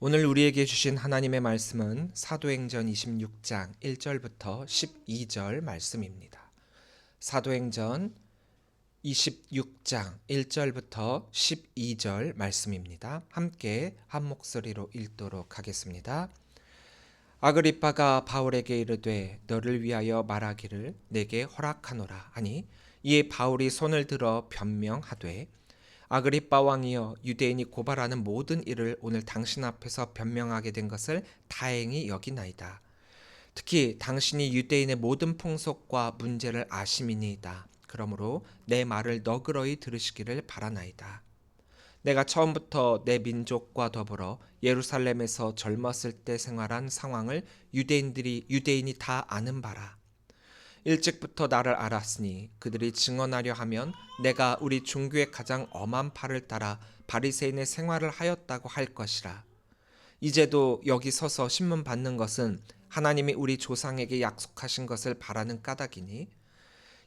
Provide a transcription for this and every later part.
오늘 우리에게 주신 하나님의 말씀은 사도행전 26장 1절부터 12절 말씀입니다. 사도행전 26장 1절부터 12절 말씀입니다. 함께 한 목소리로 읽도록 하겠습니다. 아그리빠가 바울에게 이르되 너를 위하여 말하기를 내게 허락하노라 하니 이에 바울이 손을 들어 변명하되 아그리빠 왕이여, 유대인이 고발하는 모든 일을 오늘 당신 앞에서 변명하게 된 것을 다행히 여기나이다. 특히 당신이 유대인의 모든 풍속과 문제를 아심이니이다. 그러므로 내 말을 너그러이 들으시기를 바라나이다. 내가 처음부터 내 민족과 더불어 예루살렘에서 젊었을 때 생활한 상황을 유대인이 다 아는 바라. 일찍부터 나를 알았으니 그들이 증언하려 하면 내가 우리 종교의 가장 엄한 팔을 따라 바리새인의 생활을 하였다고 할 것이라. 이제도 여기 서서 신문 받는 것은 하나님이 우리 조상에게 약속하신 것을 바라는 까닭이니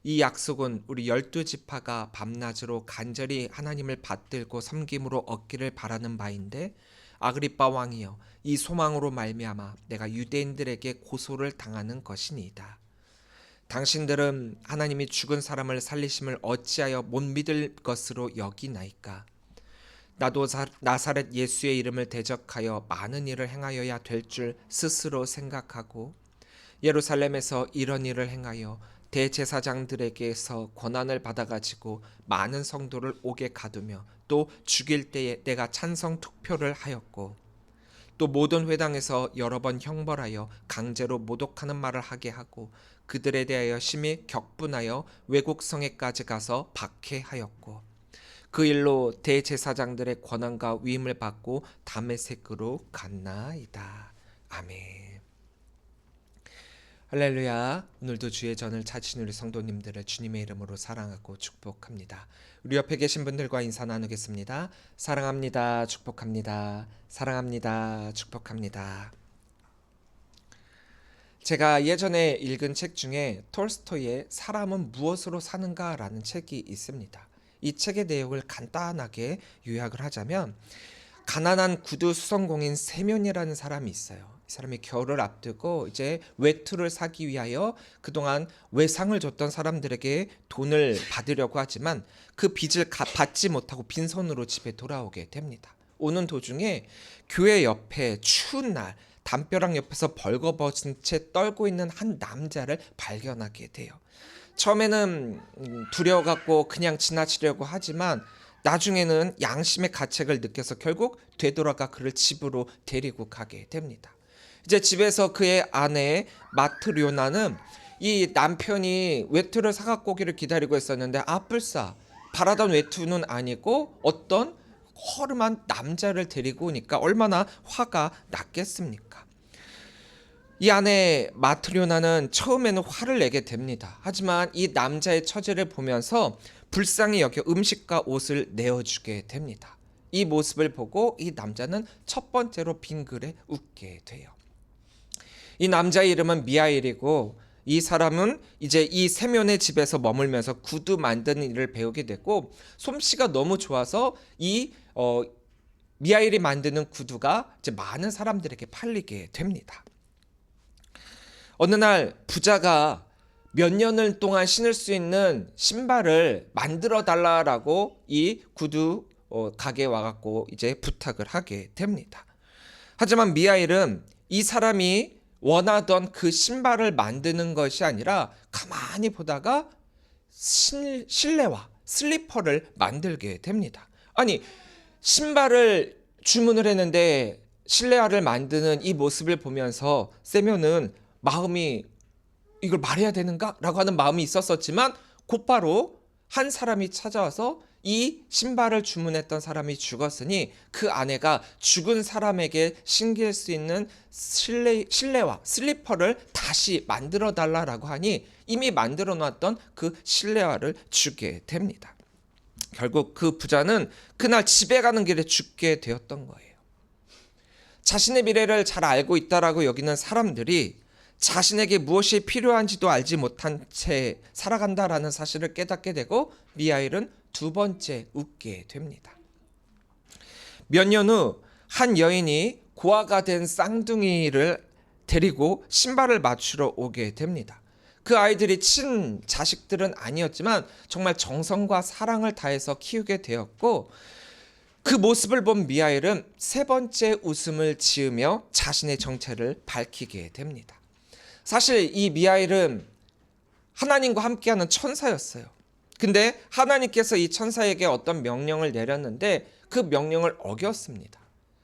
이 약속은 우리 12지파가 밤낮으로 간절히 하나님을 받들고 섬김으로 얻기를 바라는 바인데 아그리빠 왕이여, 이 소망으로 말미암아 내가 유대인들에게 고소를 당하는 것이니이다. 당신들은 하나님이 죽은 사람을 살리심을 어찌하여 못 믿을 것으로 여기나이까? 나도 나사렛 예수의 이름을 대적하여 많은 일을 행하여야 될 줄 스스로 생각하고 예루살렘에서 이런 일을 행하여 대제사장들에게서 권한을 받아가지고 많은 성도를 옥에 가두며 또 죽일 때에 내가 찬성 투표를 하였고 또 모든 회당에서 여러 번 형벌하여 강제로 모독하는 말을 하게 하고 그들에 대하여 심히 격분하여 외국 성에까지 가서 박해하였고 그 일로 대제사장들의 권한과 위임을 받고 다메섹으로 갔나이다. 아멘. 할렐루야. 오늘도 주의 전을 찾으신 우리 성도님들을 주님의 이름으로 사랑하고 축복합니다. 우리 옆에 계신 분들과 인사 나누겠습니다. 사랑합니다. 축복합니다. 사랑합니다. 축복합니다. 제가 예전에 읽은 책 중에 톨스토이의 사람은 무엇으로 사는가라는 책이 있습니다. 이 책의 내용을 간단하게 요약을 하자면 가난한 구두 수성공인 세면이라는 사람이 있어요. 이 사람이 겨울을 앞두고 이제 외투를 사기 위하여 그동안 외상을 줬던 사람들에게 돈을 받으려고 하지만 그 빚을 받지 못하고 빈손으로 집에 돌아오게 됩니다. 오는 도중에 교회 옆에 추운 날 담벼락 옆에서 벌거벗은 채 떨고 있는 한 남자를 발견하게 돼요. 처음에는 두려워갖고 그냥 지나치려고 하지만 나중에는 양심의 가책을 느껴서 결국 되돌아가 그를 집으로 데리고 가게 됩니다. 이제 집에서 그의 아내 마트료나는 이 남편이 외투를 사갖고 오기를 기다리고 있었는데 불싸 바라던 외투는 아니고 어떤 허름한 남자를 데리고 오니까 얼마나 화가 났겠습니까? 이 아내 마트료나는 처음에는 화를 내게 됩니다. 하지만 이 남자의 처지를 보면서 불쌍히 여겨 음식과 옷을 내어주게 됩니다. 이 모습을 보고 이 남자는 첫 번째로 빙그레 웃게 돼요. 이 남자의 이름은 미하일이고 이 사람은 이제 이 세면의 집에서 머물면서 구두 만드는 일을 배우게 되고 솜씨가 너무 좋아서 이 미하일이 만드는 구두가 이제 많은 사람들에게 팔리게 됩니다. 어느 날 부자가 몇 년을 동안 신을 수 있는 신발을 만들어 달라라고 이 구두 가게에 와갖고 이제 부탁을 하게 됩니다. 하지만 미하일은 이 사람이 원하던 그 신발을 만드는 것이 아니라 가만히 보다가 실내화, 슬리퍼를 만들게 됩니다. 아니, 신발을 주문을 했는데 실내화를 만드는 이 모습을 보면서 세면은 마음이 이걸 말해야 되는가? 라고 하는 마음이 있었지만 곧바로 한 사람이 찾아와서 이 신발을 주문했던 사람이 죽었으니 그 아내가 죽은 사람에게 신길 수 있는 실내화, 슬리퍼를 다시 만들어 달라고 하니 이미 만들어 놨던 그 실내화를 주게 됩니다. 결국 그 부자는 그날 집에 가는 길에 죽게 되었던 거예요. 자신의 미래를 잘 알고 있다라고 여기는 사람들이 자신에게 무엇이 필요한지도 알지 못한 채 살아간다라는 사실을 깨닫게 되고 미하일은 두 번째 웃게 됩니다. 몇 년 후 한 여인이 고아가 된 쌍둥이를 데리고 신발을 맞추러 오게 됩니다. 그 아이들이 친 자식들은 아니었지만 정말 정성과 사랑을 다해서 키우게 되었고, 그 모습을 본 미하엘은 세 번째 웃음을 지으며 자신의 정체를 밝히게 됩니다. 사실 이 미하엘은 하나님과 함께하는 천사였어요. 근데 하나님께서 이 천사에게 어떤 명령을 내렸는데 그 명령을 어겼습니다.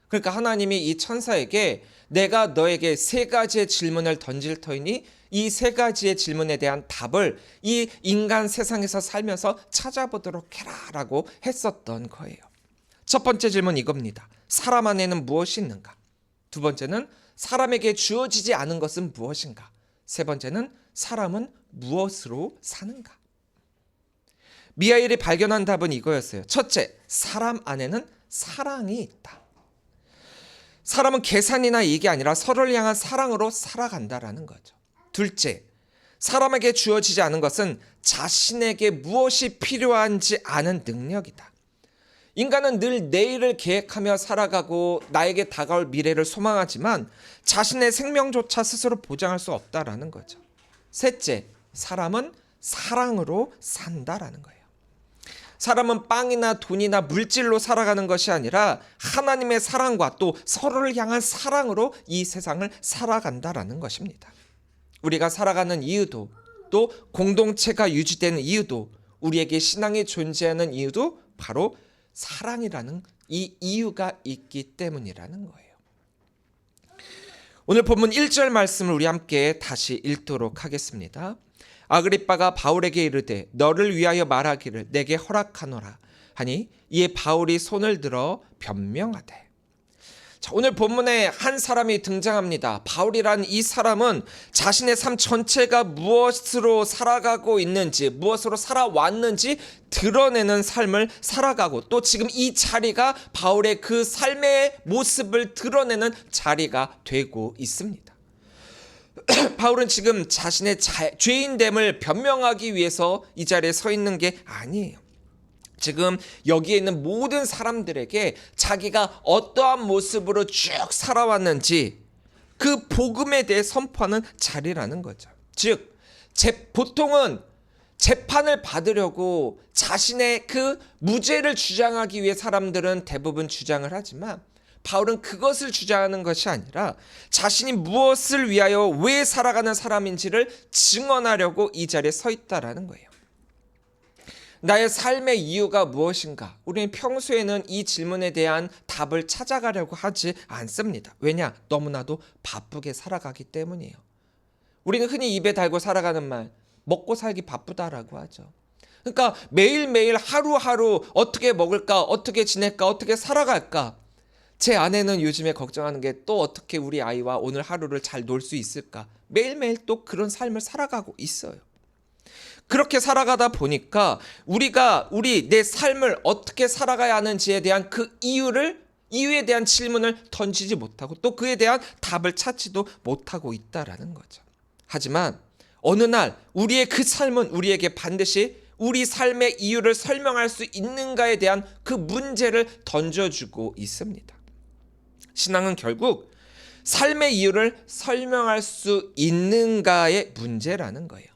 그러니까 하나님이 이 천사에게 내가 너에게 세 가지의 질문을 던질 터이니 이 세 가지의 질문에 대한 답을 이 인간 세상에서 살면서 찾아보도록 해라라고 했었던 거예요. 첫 번째 질문 이겁니다. 사람 안에는 무엇이 있는가? 두 번째는 사람에게 주어지지 않은 것은 무엇인가? 세 번째는 사람은 무엇으로 사는가? 미하엘이 발견한 답은 이거였어요. 첫째, 사람 안에는 사랑이 있다. 사람은 계산이나 이익이 아니라 서로를 향한 사랑으로 살아간다라는 거죠. 둘째, 사람에게 주어지지 않은 것은 자신에게 무엇이 필요한지 아는 능력이다. 인간은 늘 내일을 계획하며 살아가고 나에게 다가올 미래를 소망하지만 자신의 생명조차 스스로 보장할 수 없다라는 거죠. 셋째, 사람은 사랑으로 산다라는 거예요. 사람은 빵이나 돈이나 물질로 살아가는 것이 아니라 하나님의 사랑과 또 서로를 향한 사랑으로 이 세상을 살아간다라는 것입니다. 우리가 살아가는 이유도 또 공동체가 유지되는 이유도 우리에게 신앙이 존재하는 이유도 바로 사랑이라는 이 이유가 있기 때문이라는 거예요. 오늘 본문 1절 말씀을 우리 함께 다시 읽도록 하겠습니다. 아그리빠가 바울에게 이르되 너를 위하여 말하기를 내게 허락하노라 하니 이에 바울이 손을 들어 변명하되. 자, 오늘 본문에 한 사람이 등장합니다. 바울이라는 이 사람은 자신의 삶 전체가 무엇으로 살아가고 있는지, 무엇으로 살아왔는지 드러내는 삶을 살아가고 또 지금 이 자리가 바울의 그 삶의 모습을 드러내는 자리가 되고 있습니다. 바울은 지금 자신의 죄인됨을 변명하기 위해서 이 자리에 서 있는 게 아니에요. 지금 여기에 있는 모든 사람들에게 자기가 어떠한 모습으로 쭉 살아왔는지 그 복음에 대해 선포하는 자리라는 거죠. 즉, 보통은 재판을 받으려고 자신의 그 무죄를 주장하기 위해 사람들은 대부분 주장을 하지만 바울은 그것을 주장하는 것이 아니라 자신이 무엇을 위하여 왜 살아가는 사람인지를 증언하려고 이 자리에 서 있다라는 거예요. 나의 삶의 이유가 무엇인가? 우리는 평소에는 이 질문에 대한 답을 찾아가려고 하지 않습니다. 왜냐? 너무나도 바쁘게 살아가기 때문이에요. 우리는 흔히 입에 달고 살아가는 말, 먹고 살기 바쁘다라고 하죠. 그러니까 매일매일 하루하루 어떻게 먹을까? 어떻게 지낼까? 어떻게 살아갈까? 제 아내는 요즘에 걱정하는 게 또 어떻게 우리 아이와 오늘 하루를 잘 놀 수 있을까? 매일매일 또 그런 삶을 살아가고 있어요. 그렇게 살아가다 보니까 내 삶을 어떻게 살아가야 하는지에 대한 그 이유에 대한 질문을 던지지 못하고 또 그에 대한 답을 찾지도 못하고 있다라는 거죠. 하지만 어느 날 우리의 그 삶은 우리에게 반드시 우리 삶의 이유를 설명할 수 있는가에 대한 그 문제를 던져주고 있습니다. 신앙은 결국 삶의 이유를 설명할 수 있는가의 문제라는 거예요.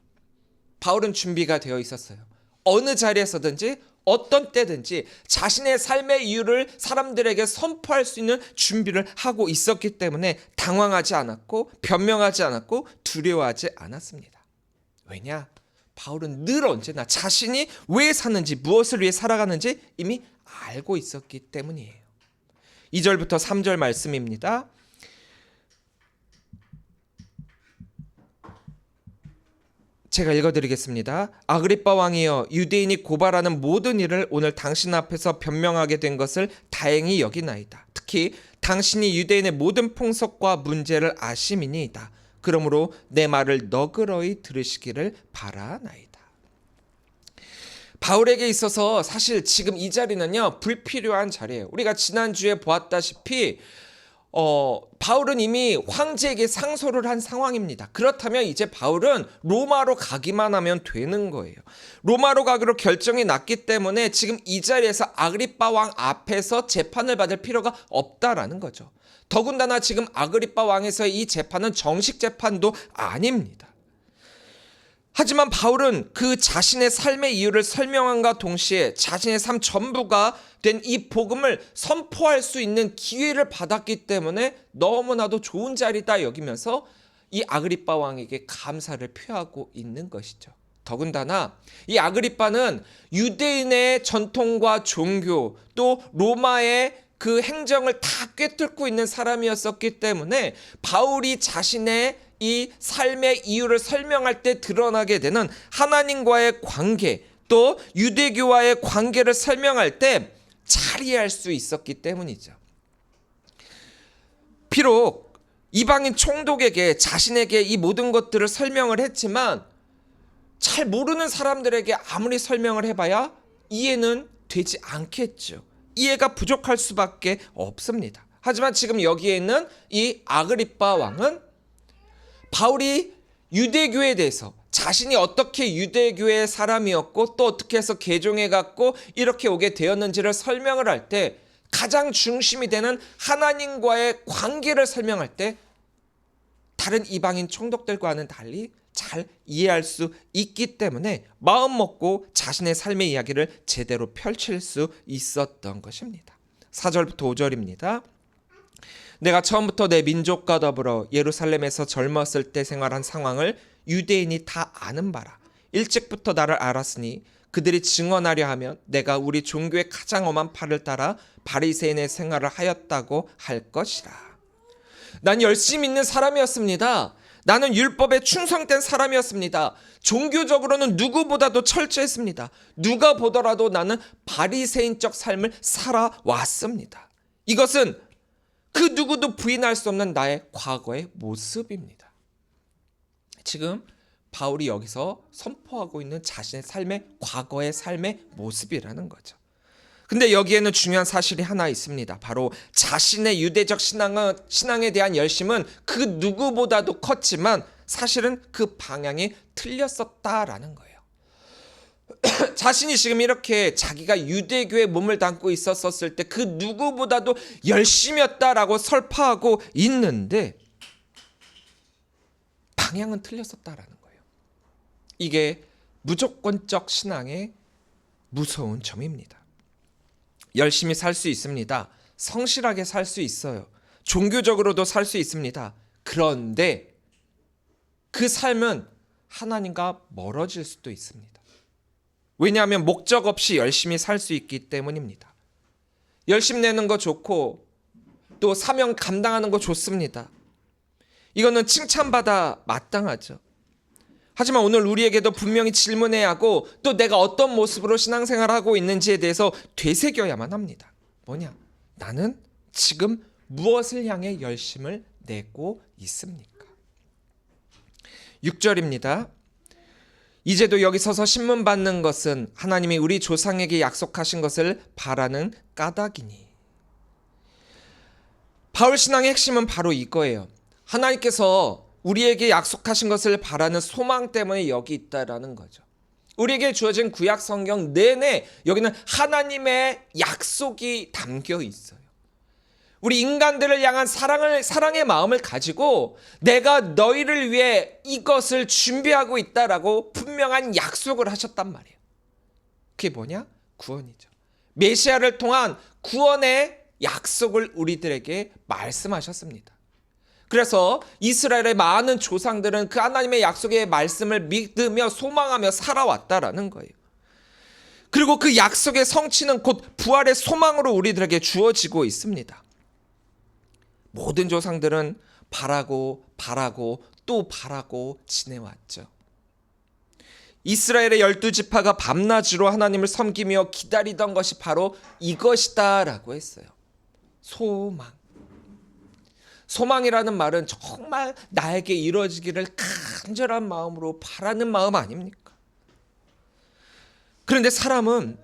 바울은 준비가 되어 있었어요. 어느 자리에서든지 어떤 때든지 자신의 삶의 이유를 사람들에게 선포할 수 있는 준비를 하고 있었기 때문에 당황하지 않았고 변명하지 않았고 두려워하지 않았습니다. 왜냐? 바울은 늘 언제나 자신이 왜 사는지 무엇을 위해 살아가는지 이미 알고 있었기 때문이에요. 2절부터 3절 말씀입니다. 제가 읽어드리겠습니다. 아그리빠 왕이여, 유대인이 고발하는 모든 일을 오늘 당신 앞에서 변명하게 된 것을 다행히 여기나이다. 특히 당신이 유대인의 모든 풍속과 문제를 아심이니이다. 그러므로 내 말을 너그러이 들으시기를 바라나이다. 바울에게 있어서 사실 지금 이 자리는요, 불필요한 자리예요. 우리가 지난주에 보았다시피 바울은 이미 황제에게 상소를 한 상황입니다. 그렇다면 이제 바울은 로마로 가기만 하면 되는 거예요. 로마로 가기로 결정이 났기 때문에 지금 이 자리에서 아그리빠 왕 앞에서 재판을 받을 필요가 없다라는 거죠. 더군다나 지금 아그리빠 왕에서의 이 재판은 정식 재판도 아닙니다. 하지만 바울은 그 자신의 삶의 이유를 설명함과 동시에 자신의 삶 전부가 된 이 복음을 선포할 수 있는 기회를 받았기 때문에 너무나도 좋은 자리다 여기면서 이 아그리빠 왕에게 감사를 표하고 있는 것이죠. 더군다나 이 아그리빠는 유대인의 전통과 종교 또 로마의 그 행정을 다 꿰뚫고 있는 사람이었었기 때문에 바울이 자신의 이 삶의 이유를 설명할 때 드러나게 되는 하나님과의 관계 또 유대교와의 관계를 설명할 때 잘 이해할 수 있었기 때문이죠. 비록 이방인 총독에게 자신에게 이 모든 것들을 설명을 했지만 잘 모르는 사람들에게 아무리 설명을 해봐야 이해는 되지 않겠죠. 이해가 부족할 수밖에 없습니다. 하지만 지금 여기에 있는 이 아그리빠 왕은 바울이 유대교에 대해서 자신이 어떻게 유대교의 사람이었고 또 어떻게 해서 개종해 갖고 이렇게 오게 되었는지를 설명을 할 때 가장 중심이 되는 하나님과의 관계를 설명할 때 다른 이방인 총독들과는 달리 잘 이해할 수 있기 때문에 마음 먹고 자신의 삶의 이야기를 제대로 펼칠 수 있었던 것입니다. 4절부터 5절입니다. 내가 처음부터 내 민족과 더불어 예루살렘에서 젊었을 때 생활한 상황을 유대인이 다 아는 바라. 일찍부터 나를 알았으니 그들이 증언하려 하면 내가 우리 종교의 가장 엄한 팔을 따라 바리새인의 생활을 하였다고 할 것이라. 난 열심히 있는 사람이었습니다. 나는 율법에 충성된 사람이었습니다. 종교적으로는 누구보다도 철저했습니다. 누가 보더라도 나는 바리새인적 삶을 살아왔습니다. 이것은 그 누구도 부인할 수 없는 나의 과거의 모습입니다. 지금 바울이 여기서 선포하고 있는 자신의 삶의 과거의 삶의 모습이라는 거죠. 근데 여기에는 중요한 사실이 하나 있습니다. 바로 자신의 유대적 신앙에 대한 열심은 그 누구보다도 컸지만 사실은 그 방향이 틀렸었다라는 거예요. 자신이 지금 이렇게 자기가 유대교에 몸을 담고 있었을 때 그 누구보다도 열심이었다라고 설파하고 있는데 방향은 틀렸었다라는 거예요. 이게 무조건적 신앙의 무서운 점입니다. 열심히 살 수 있습니다. 성실하게 살 수 있어요. 종교적으로도 살 수 있습니다. 그런데 그 삶은 하나님과 멀어질 수도 있습니다. 왜냐하면 목적 없이 열심히 살 수 있기 때문입니다. 열심 내는 거 좋고 또 사명 감당하는 거 좋습니다. 이거는 칭찬받아 마땅하죠. 하지만 오늘 우리에게도 분명히 질문해야 하고 또 내가 어떤 모습으로 신앙생활하고 있는지에 대해서 되새겨야만 합니다. 뭐냐? 나는 지금 무엇을 향해 열심을 내고 있습니까? 6절입니다. 이제도 여기 서서 신문 받는 것은 하나님이 우리 조상에게 약속하신 것을 바라는 까닭이니. 바울 신앙의 핵심은 바로 이거예요. 하나님께서 우리에게 약속하신 것을 바라는 소망 때문에 여기 있다라는 거죠. 우리에게 주어진 구약 성경 내내 여기는 하나님의 약속이 담겨 있어요. 우리 인간들을 향한 사랑의 마음을 가지고 내가 너희를 위해 이것을 준비하고 있다라고 분명한 약속을 하셨단 말이에요. 그게 뭐냐? 구원이죠. 메시아를 통한 구원의 약속을 우리들에게 말씀하셨습니다. 그래서 이스라엘의 많은 조상들은 그 하나님의 약속의 말씀을 믿으며 소망하며 살아왔다라는 거예요. 그리고 그 약속의 성취는 곧 부활의 소망으로 우리들에게 주어지고 있습니다. 모든 조상들은 바라고 또 바라고 지내왔죠. 이스라엘의 12지파가 밤낮으로 하나님을 섬기며 기다리던 것이 바로 이것이다라고 했어요. 소망. 소망이라는 말은 정말 나에게 이루어지기를 간절한 마음으로 바라는 마음 아닙니까? 그런데 사람은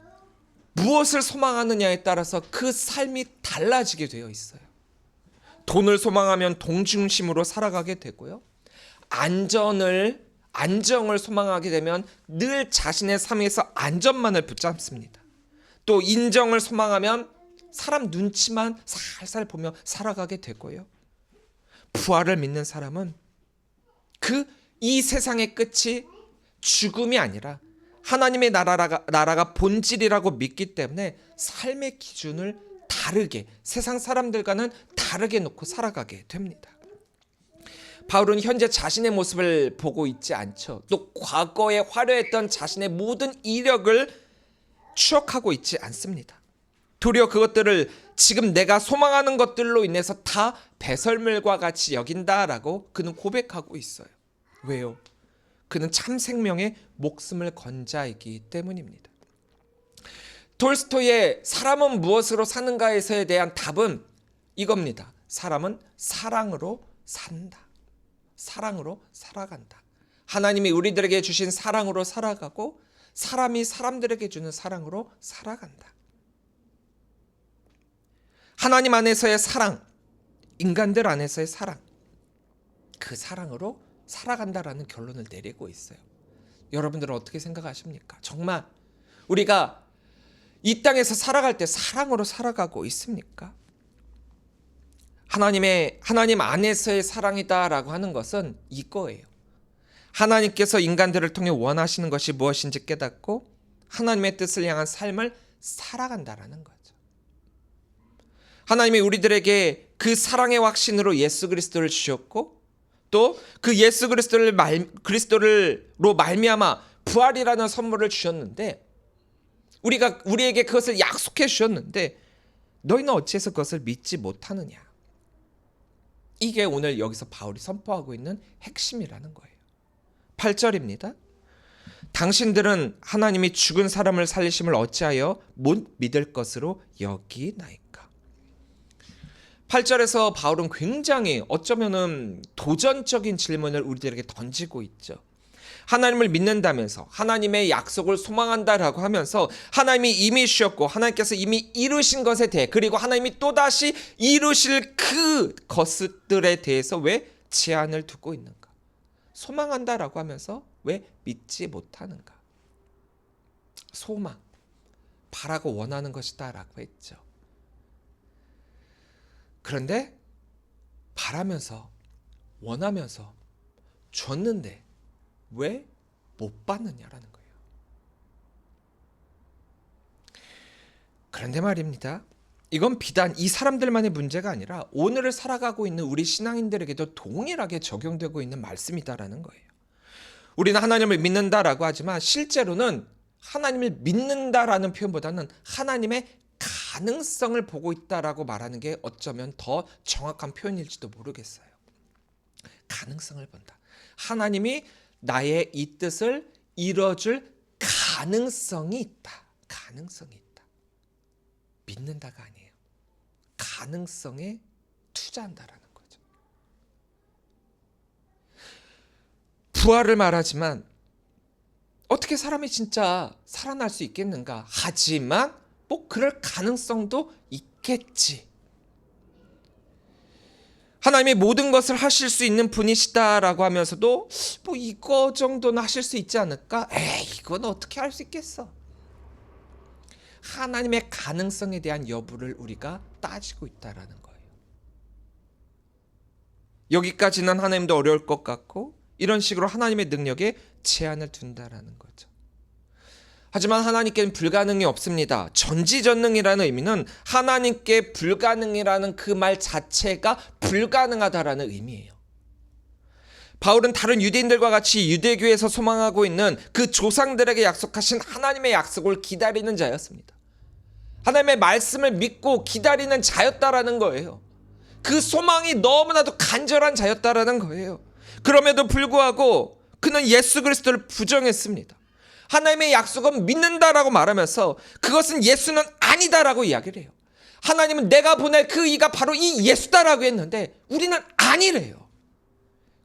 무엇을 소망하느냐에 따라서 그 삶이 달라지게 되어 있어요. 돈을 소망하면 돈 중심으로 살아가게 되고요. 안정을 소망하게 되면 늘 자신의 삶에서 안전만을 붙잡습니다. 또 인정을 소망하면 사람 눈치만 살살 보며 살아가게 되고요. 부활을 믿는 사람은 이 세상의 끝이 죽음이 아니라 하나님의 나라가 본질이라고 믿기 때문에 삶의 기준을 다르게, 세상 사람들과는 다르게 놓고 살아가게 됩니다. 바울은 현재 자신의 모습을 보고 있지 않죠. 또 과거에 화려했던 자신의 모든 이력을 추억하고 있지 않습니다. 도리어 그것들을 지금 내가 소망하는 것들로 인해서 다 배설물과 같이 여긴다라고 그는 고백하고 있어요. 왜요? 그는 참 생명의 목숨을 건 자이기 때문입니다. 톨스토이의 사람은 무엇으로 사는가에서에 대한 답은 이겁니다. 사람은 사랑으로 산다. 사랑으로 살아간다. 하나님이 우리들에게 주신 사랑으로 살아가고 사람이 사람들에게 주는 사랑으로 살아간다. 하나님 안에서의 사랑, 인간들 안에서의 사랑, 그 사랑으로 살아간다라는 결론을 내리고 있어요. 여러분들은 어떻게 생각하십니까? 정말 우리가 이 땅에서 살아갈 때 사랑으로 살아가고 있습니까? 하나님 안에서의 사랑이다라고 하는 것은 이거예요. 하나님께서 인간들을 통해 원하시는 것이 무엇인지 깨닫고 하나님의 뜻을 향한 삶을 살아간다라는 거죠. 하나님이 우리들에게 그 사랑의 확신으로 예수 그리스도를 주셨고 또 그 예수 그리스도로 말미암아 부활이라는 선물을 주셨는데 우리에게 그것을 약속해 주셨는데 너희는 어찌해서 그것을 믿지 못하느냐. 이게 오늘 여기서 바울이 선포하고 있는 핵심이라는 거예요. 8절입니다. 당신들은 하나님이 죽은 사람을 살리심을 어찌하여 못 믿을 것으로 여기나이까. 8절에서 바울은 굉장히 어쩌면은 도전적인 질문을 우리들에게 던지고 있죠. 하나님을 믿는다면서 하나님의 약속을 소망한다라고 하면서 하나님이 이미 주셨고 하나님께서 이미 이루신 것에 대해 그리고 하나님이 또다시 이루실 그 것들에 대해서 왜 제한을 두고 있는가? 소망한다라고 하면서 왜 믿지 못하는가? 소망, 바라고 원하는 것이다라고 했죠. 그런데 바라면서 원하면서 줬는데 왜 못 받느냐라는 거예요. 그런데 말입니다. 이건 비단 이 사람들만의 문제가 아니라 오늘을 살아가고 있는 우리 신앙인들에게도 동일하게 적용되고 있는 말씀이다라는 거예요. 우리는 하나님을 믿는다라고 하지만 실제로는 하나님을 믿는다라는 표현보다는 하나님의 가능성을 보고 있다라고 말하는 게 어쩌면 더 정확한 표현일지도 모르겠어요. 가능성을 본다. 하나님이 나의 이 뜻을 이뤄줄 가능성이 있다. 가능성이 있다. 믿는다가 아니에요. 가능성에 투자한다라는 거죠. 부활을 말하지만 어떻게 사람이 진짜 살아날 수 있겠는가? 하지만 뭐 그럴 가능성도 있겠지. 하나님이 모든 것을 하실 수 있는 분이시다라고 하면서도 뭐 이거 정도는 하실 수 있지 않을까? 이건 어떻게 할 수 있겠어? 하나님의 가능성에 대한 여부를 우리가 따지고 있다라는 거예요. 여기까지는 하나님도 어려울 것 같고 이런 식으로 하나님의 능력에 제한을 둔다라는 거죠. 하지만 하나님께는 불가능이 없습니다. 전지전능이라는 의미는 하나님께 불가능이라는 그 말 자체가 불가능하다라는 의미예요. 바울은 다른 유대인들과 같이 유대교에서 소망하고 있는 그 조상들에게 약속하신 하나님의 약속을 기다리는 자였습니다. 하나님의 말씀을 믿고 기다리는 자였다라는 거예요. 그 소망이 너무나도 간절한 자였다라는 거예요. 그럼에도 불구하고 그는 예수 그리스도를 부정했습니다. 하나님의 약속은 믿는다라고 말하면서 그것은 예수는 아니다라고 이야기를 해요. 하나님은 내가 보낼 그 이가 바로 이 예수다라고 했는데 우리는 아니래요.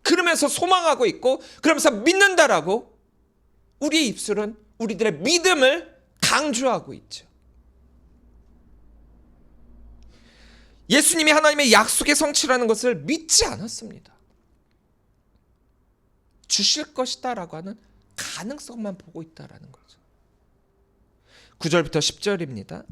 그러면서 소망하고 있고 그러면서 믿는다라고 우리의 입술은 우리들의 믿음을 강조하고 있죠. 예수님이 하나님의 약속의 성취라는 것을 믿지 않았습니다. 주실 것이다라고 하는 가능성만 보고 있다라는 거죠. 9절부터 10절입니다.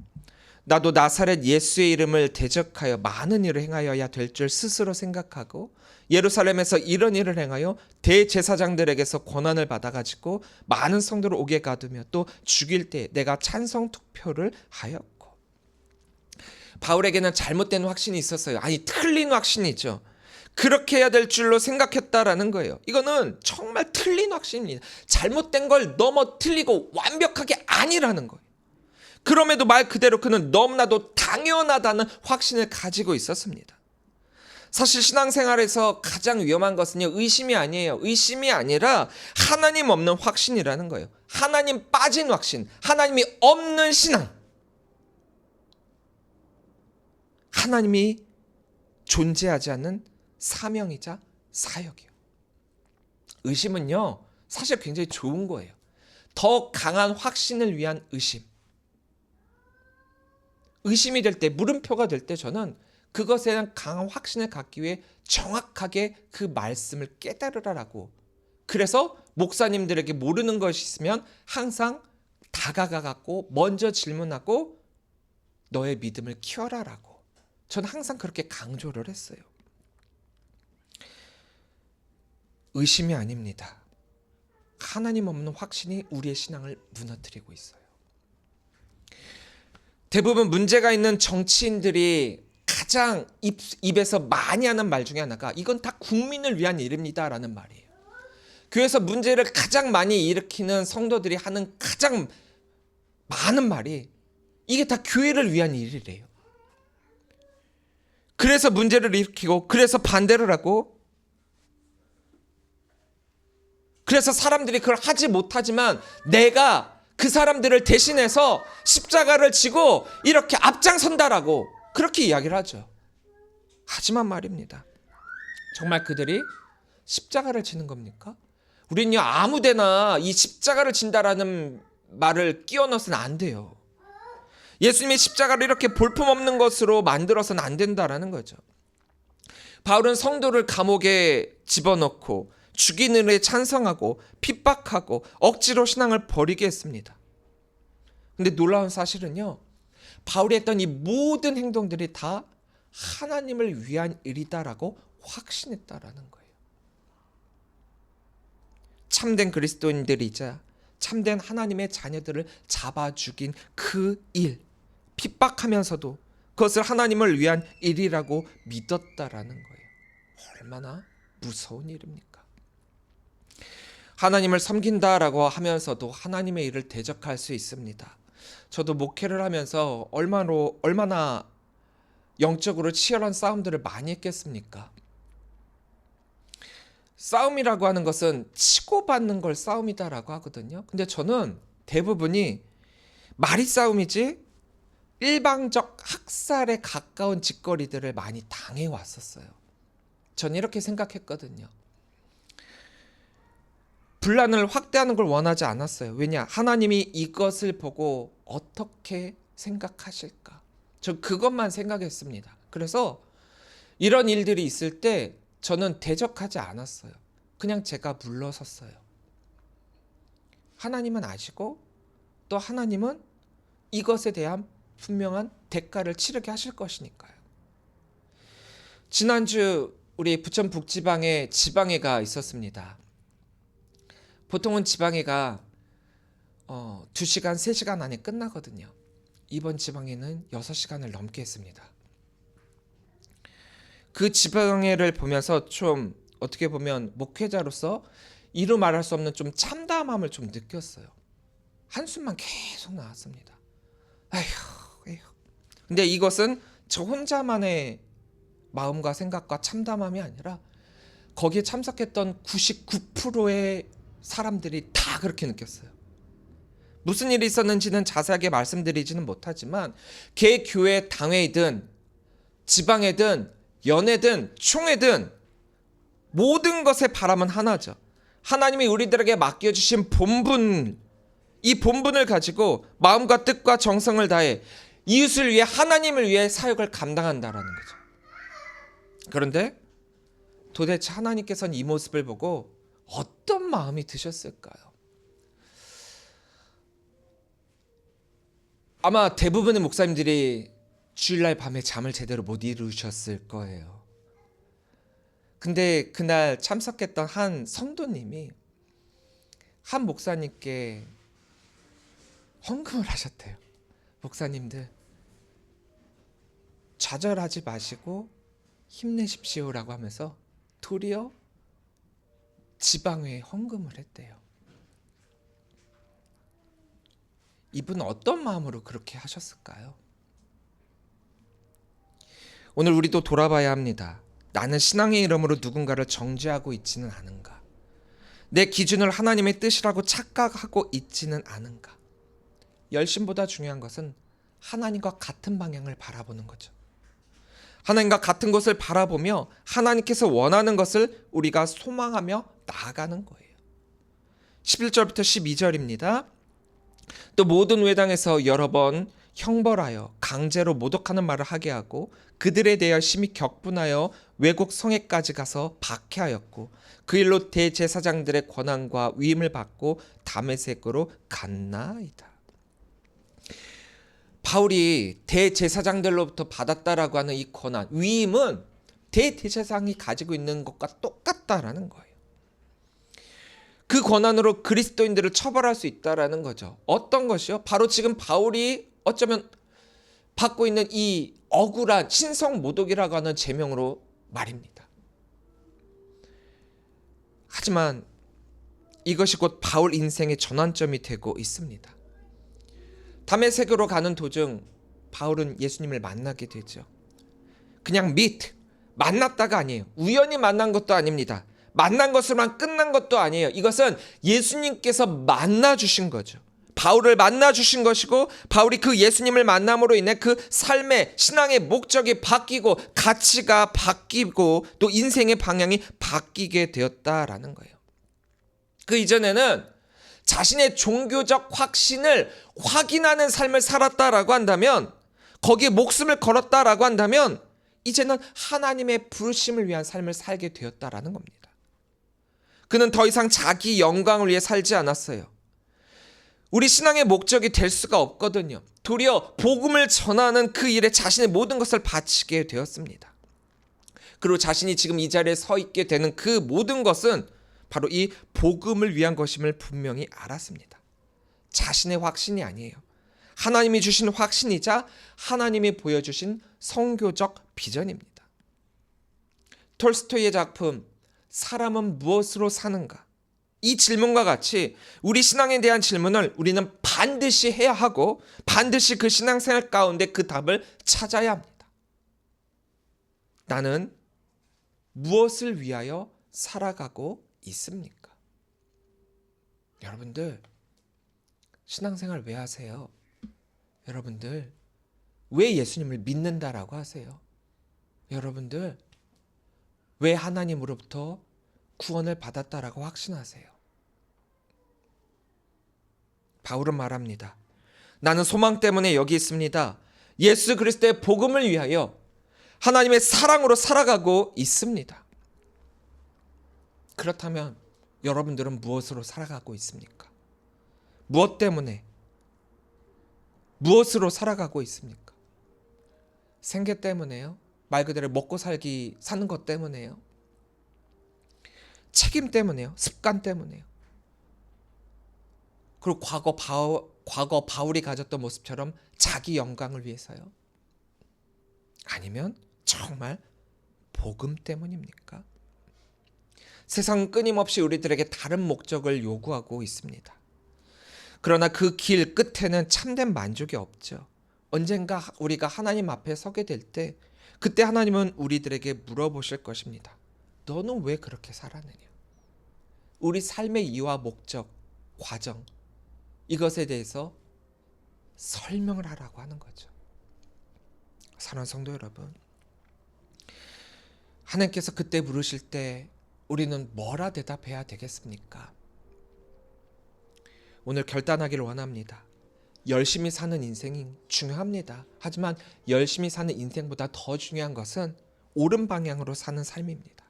나도 나사렛 예수의 이름을 대적하여 많은 일을 행하여야 될 줄 스스로 생각하고 예루살렘에서 이런 일을 행하여 대제사장들에게서 권한을 받아가지고 많은 성도를 오게 가두며 또 죽일 때 내가 찬성 투표를 하였고. 바울에게는 잘못된 확신이 있었어요. 아니, 틀린 확신이죠. 그렇게 해야 될 줄로 생각했다라는 거예요. 이거는 정말 틀린 확신입니다. 잘못된 걸 넘어뜨리고 완벽하게 아니라는 거예요. 그럼에도 말 그대로 그는 너무나도 당연하다는 확신을 가지고 있었습니다. 사실 신앙생활에서 가장 위험한 것은요, 의심이 아니에요. 의심이 아니라 하나님 없는 확신이라는 거예요. 하나님 빠진 확신, 하나님이 없는 신앙. 하나님이 존재하지 않는 사명이자 사역이요. 의심은요, 사실 굉장히 좋은 거예요. 더 강한 확신을 위한 의심. 의심이 될 때, 물음표가 될 때 저는 그것에 대한 강한 확신을 갖기 위해 정확하게 그 말씀을 깨달으라고. 그래서 목사님들에게 모르는 것이 있으면 항상 다가가갖고 먼저 질문하고 너의 믿음을 키워라라고. 저는 항상 그렇게 강조를 했어요. 의심이 아닙니다. 하나님 없는 확신이 우리의 신앙을 무너뜨리고 있어요. 대부분 문제가 있는 정치인들이 가장 입에서 많이 하는 말 중에 하나가 이건 다 국민을 위한 일입니다 라는 말이에요. 교회에서 문제를 가장 많이 일으키는 성도들이 하는 가장 많은 말이 이게 다 교회를 위한 일이래요. 그래서 문제를 일으키고 그래서 반대를 하고 그래서 사람들이 그걸 하지 못하지만 내가 그 사람들을 대신해서 십자가를 지고 이렇게 앞장선다라고 그렇게 이야기를 하죠. 하지만 말입니다. 정말 그들이 십자가를 지는 겁니까? 우리는요 아무데나 이 십자가를 진다라는 말을 끼워 넣어서는 안 돼요. 예수님이 십자가를 이렇게 볼품없는 것으로 만들어서는 안 된다라는 거죠. 바울은 성도를 감옥에 집어넣고 죽이는 일에 찬성하고 핍박하고 억지로 신앙을 버리게 했습니다. 근데 놀라운 사실은요, 바울이 했던 이 모든 행동들이 다 하나님을 위한 일이다라고 확신했다라는 거예요. 참된 그리스도인들이자 참된 하나님의 자녀들을 잡아 죽인 그 일, 핍박하면서도 그것을 하나님을 위한 일이라고 믿었다라는 거예요. 얼마나 무서운 일입니까? 하나님을 섬긴다라고 하면서도 하나님의 일을 대적할 수 있습니다. 저도 목회를 하면서 얼마나 영적으로 치열한 싸움들을 많이 했겠습니까? 싸움이라고 하는 것은 치고받는 걸 싸움이다라고 하거든요. 근데 저는 대부분이 말이 싸움이지 일방적 학살에 가까운 짓거리들을 많이 당해왔었어요. 전 이렇게 생각했거든요. 분란을 확대하는 걸 원하지 않았어요. 왜냐? 하나님이 이것을 보고 어떻게 생각하실까? 저 그것만 생각했습니다. 그래서 이런 일들이 있을 때 저는 대적하지 않았어요. 그냥 제가 물러섰어요. 하나님은 아시고 또 하나님은 이것에 대한 분명한 대가를 치르게 하실 것이니까요. 지난주 우리 부천 북지방에 지방회가 있었습니다. 보통은 지방회가 2시간, 3시간 안에 끝나거든요. 이번 지방회는 6시간을 넘게 했습니다. 그 지방회를 보면서 좀 어떻게 보면 목회자로서 이루 말할 수 없는 좀 참담함을 좀 느꼈어요. 한숨만 계속 나왔습니다. 에휴. 근데 이것은 저 혼자만의 마음과 생각과 참담함이 아니라 거기에 참석했던 99%의 사람들이 다 그렇게 느꼈어요. 무슨 일이 있었는지는 자세하게 말씀드리지는 못하지만 개 교회 당회이든 지방회든 연회든 총회든 모든 것의 바람은 하나죠. 하나님이 우리들에게 맡겨주신 본분, 이 본분을 가지고 마음과 뜻과 정성을 다해 이웃을 위해, 하나님을 위해 사역을 감당한다라는 거죠. 그런데 도대체 하나님께서는 이 모습을 보고 어떤 마음이 드셨을까요? 아마 대부분의 목사님들이 주일날 밤에 잠을 제대로 못 이루셨을 거예요. 근데 그날 참석했던 한 성도님이 한 목사님께 헌금을 하셨대요. 목사님들, 좌절하지 마시고 힘내십시오라고 하면서 도리어 지방회에 헌금을 했대요. 이분은 어떤 마음으로 그렇게 하셨을까요? 오늘 우리도 돌아봐야 합니다. 나는 신앙의 이름으로 누군가를 정죄하고 있지는 않은가? 내 기준을 하나님의 뜻이라고 착각하고 있지는 않은가? 열심보다 중요한 것은 하나님과 같은 방향을 바라보는 거죠. 하나님과 같은 것을 바라보며 하나님께서 원하는 것을 우리가 소망하며 나아가는 거예요. 11절부터 12절입니다. 또 모든 회당에서 여러 번 형벌하여 강제로 모독하는 말을 하게 하고 그들에 대하여 심히 격분하여 외국 성에까지 가서 박해하였고 그 일로 대제사장들의 권한과 위임을 받고 다메섹으로 갔나이다. 바울이 대제사장들로부터 받았다라고 하는 이 권한, 위임은 대제사장이 가지고 있는 것과 똑같다라는 거예요. 그 권한으로 그리스도인들을 처벌할 수 있다라는 거죠. 어떤 것이요? 바로 지금 바울이 어쩌면 받고 있는 이 억울한 신성 모독이라고 하는 제명으로 말입니다. 하지만 이것이 곧 바울 인생의 전환점이 되고 있습니다. 다메섹으로 가는 도중 바울은 예수님을 만나게 되죠. 그냥 만났다가 아니에요. 우연히 만난 것도 아닙니다. 만난 것으로만 끝난 것도 아니에요. 이것은 예수님께서 만나 주신 거죠. 바울을 만나 주신 것이고 바울이 그 예수님을 만남으로 인해 그 삶의 신앙의 목적이 바뀌고 가치가 바뀌고 또 인생의 방향이 바뀌게 되었다라는 거예요. 그 이전에는 자신의 종교적 확신을 확인하는 삶을 살았다라고 한다면, 거기에 목숨을 걸었다라고 한다면 이제는 하나님의 부르심을 위한 삶을 살게 되었다라는 겁니다. 그는 더 이상 자기 영광을 위해 살지 않았어요. 우리 신앙의 목적이 될 수가 없거든요. 도리어 복음을 전하는 그 일에 자신의 모든 것을 바치게 되었습니다. 그리고 자신이 지금 이 자리에 서 있게 되는 그 모든 것은 바로 이 복음을 위한 것임을 분명히 알았습니다. 자신의 확신이 아니에요. 하나님이 주신 확신이자 하나님이 보여주신 선교적 비전입니다. 톨스토이의 작품 사람은 무엇으로 사는가? 이 질문과 같이 우리 신앙에 대한 질문을 우리는 반드시 해야 하고 반드시 그 신앙생활 가운데 그 답을 찾아야 합니다. 나는 무엇을 위하여 살아가고 있습니까? 여러분들 신앙생활 왜 하세요? 여러분들 왜 예수님을 믿는다라고 하세요? 여러분들 왜 하나님으로부터 구원을 받았다라고 확신하세요? 바울은 말합니다. 나는 소망 때문에 여기 있습니다. 예수 그리스도의 복음을 위하여 하나님의 사랑으로 살아가고 있습니다. 그렇다면 여러분들은 무엇으로 살아가고 있습니까? 무엇 때문에? 무엇으로 살아가고 있습니까? 생계 때문에요? 말 그대로 먹고 살기 사는 것 때문에요? 책임 때문에요? 습관 때문에요? 그리고 과거 바울이 가졌던 모습처럼 자기 영광을 위해서요? 아니면 정말 복음 때문입니까? 세상은 끊임없이 우리들에게 다른 목적을 요구하고 있습니다. 그러나 그 길 끝에는 참된 만족이 없죠. 언젠가 우리가 하나님 앞에 서게 될 때 그때 하나님은 우리들에게 물어보실 것입니다. 너는 왜 그렇게 살았느냐? 우리 삶의 이유와 목적, 과정 이것에 대해서 설명을 하라고 하는 거죠. 사랑하는 성도 여러분, 하나님께서 그때 물으실 때 우리는 뭐라 대답해야 되겠습니까? 오늘 결단하기를 원합니다. 열심히 사는 인생이 중요합니다. 하지만 열심히 사는 인생보다 더 중요한 것은 옳은 방향으로 사는 삶입니다.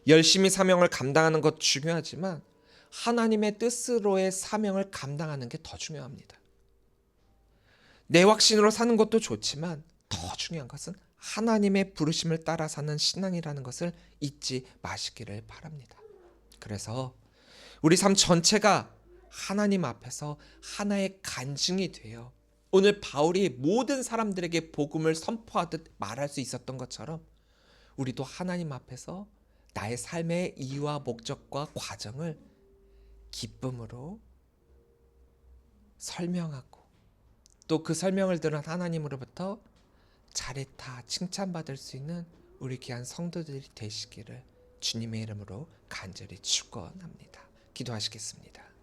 열심히 사명을 감당하는 것 중요하지만 하나님의 뜻으로의 사명을 감당하는 게 더 중요합니다. 내 확신으로 사는 것도 좋지만 더 중요한 것은 하나님의 부르심을 따라 사는 신앙이라는 것을 잊지 마시기를 바랍니다. 그래서 우리 삶 전체가 하나님 앞에서 하나의 간증이 되어 오늘 바울이 모든 사람들에게 복음을 선포하듯 말할 수 있었던 것처럼 우리도 하나님 앞에서 나의 삶의 이유와 목적과 과정을 기쁨으로 설명하고 또 그 설명을 들은 하나님으로부터 잘했다 칭찬받을 수 있는 우리 귀한 성도들이 되시기를 주님의 이름으로 간절히 축원합니다. 기도하시겠습니다.